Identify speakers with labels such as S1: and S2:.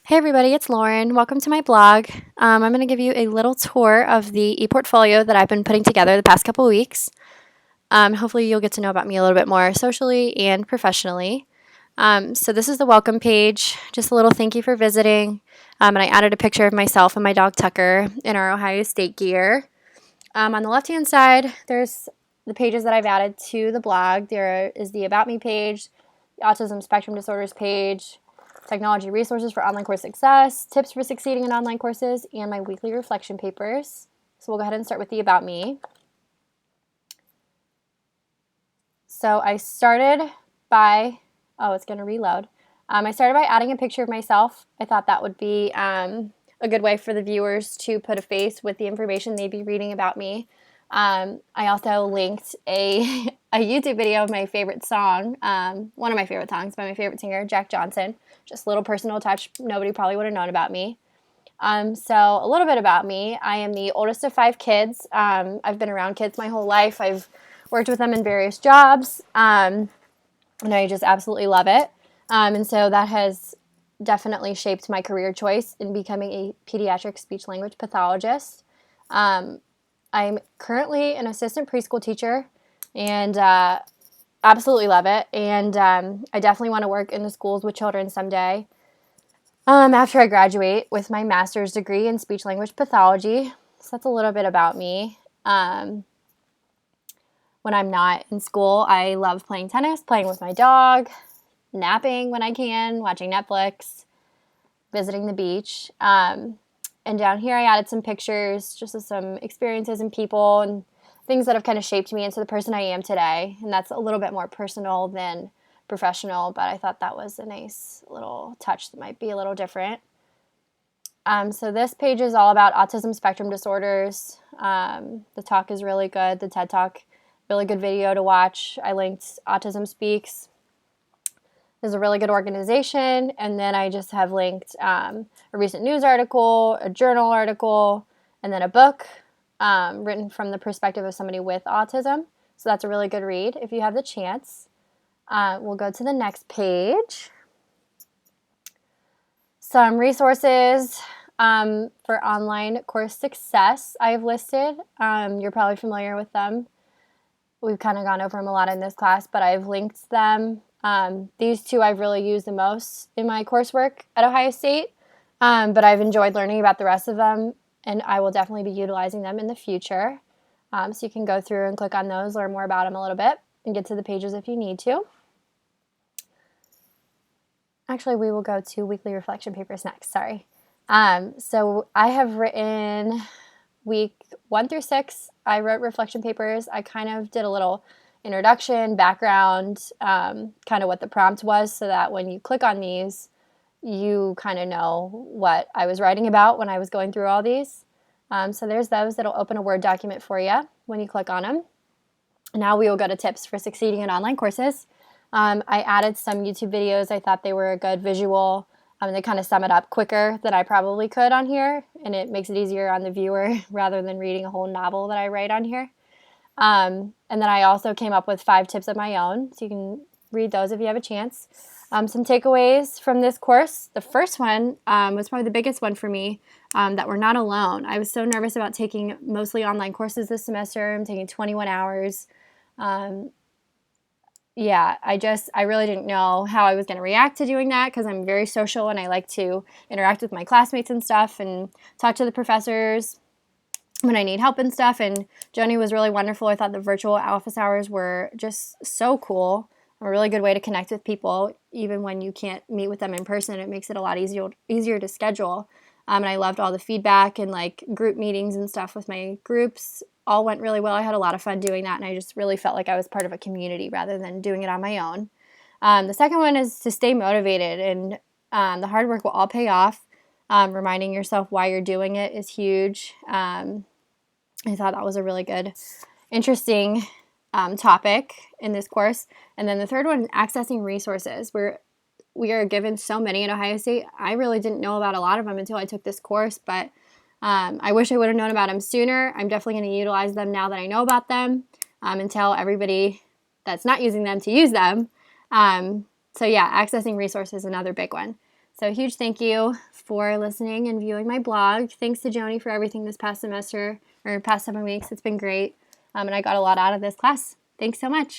S1: Hey everybody, it's Lauren. Welcome to my blog. I'm going to give you a little tour of the ePortfolio that I've been putting together the past couple weeks. Hopefully you'll get to know about me a little bit more socially and professionally. So this is the welcome page, just a little thank you for visiting. And I added a picture of myself and my dog Tucker in our Ohio State gear. On the left-hand side, there's the pages that I've added to the blog. There is the About Me page, the Autism Spectrum Disorders page, technology resources for online course success, tips for succeeding in online courses, and my weekly reflection papers. So we'll go ahead and start with the About Me. So I started by, it's going to reload. I started by adding a picture of myself. I thought that would be a good way for the viewers to put a face with the information they'd be reading about me. I also linked a YouTube video of my favorite song, one of my favorite songs by my favorite singer, Jack Johnson. Just a little personal touch. Nobody probably would have known about me. So a little bit about me. I am the oldest of 5 kids. I've been around kids my whole life. I've worked with them in various jobs, and I just absolutely love it. And so that has definitely shaped my career choice in becoming a pediatric speech-language pathologist. I'm currently an assistant preschool teacher and absolutely love it. And I definitely want to work in the schools with children someday after I graduate with my master's degree in speech-language pathology. So that's a little bit about me. When I'm not in school, I love playing tennis, playing with my dog, napping when I can, watching Netflix, visiting the beach. And down here I added some pictures, just of some experiences and people and things that have kind of shaped me into the person I am today. And that's a little bit more personal than professional, but I thought that was a nice little touch that might be a little different. So this page is all about autism spectrum disorders. The talk is really good, the TED Talk, really good video to watch. I linked Autism Speaks. There's a really good organization, and then I just have linked a recent news article, a journal article, and then a book written from the perspective of somebody with autism. So that's a really good read if you have the chance. We'll go to the next page. Some resources for online course success I've listed. You're probably familiar with them. We've kind of gone over them a lot in this class, but I've linked them. These two I've really used the most in my coursework at Ohio State, but I've enjoyed learning about the rest of them, and I will definitely be utilizing them in the future. So you can go through and click on those, learn more about them a little bit, and get to the pages if you need to. Actually, we will go to weekly reflection papers next, sorry. So I have written week 1 through 6. I wrote reflection papers. I kind of did a little introduction, background, kind of what the prompt was, so that when you click on these, you kind of know what I was writing about when I was going through all these. So there's those. That'll open a Word document for you when you click on them. Now we will go to tips for succeeding in online courses. I added some YouTube videos. I thought they were a good visual. They kind of sum it up quicker than I probably could on here, and it makes it easier on the viewer rather than reading a whole novel that I write on here. And then I also came up with 5 tips of my own, so you can read those if you have a chance. Some takeaways from this course. The first one was probably the biggest one for me, that we're not alone. I was so nervous about taking mostly online courses this semester. I'm taking 21 hours. I really didn't know how I was going to react to doing that because I'm very social and I like to interact with my classmates and stuff and talk to the professors when I need help and stuff. And Joni was really wonderful. I thought the virtual office hours were just so cool. A really good way to connect with people, even when you can't meet with them in person. It makes it a lot easier to schedule. And I loved all the feedback and like group meetings and stuff with my groups. All went really well. I had a lot of fun doing that, and I just really felt like I was part of a community rather than doing it on my own. The second one is to stay motivated, and the hard work will all pay off. Reminding yourself why you're doing it is huge. I thought that was a really good, interesting topic in this course. And then the third one, accessing resources. We are given so many at Ohio State. I really didn't know about a lot of them until I took this course, but I wish I would have known about them sooner. I'm definitely going to utilize them now that I know about them, and tell everybody that's not using them to use them. So yeah, accessing resources is another big one. So huge thank you for listening and viewing my blog. Thanks to Joni for everything this past semester or past 7 weeks. It's been great. And I got a lot out of this class. Thanks so much.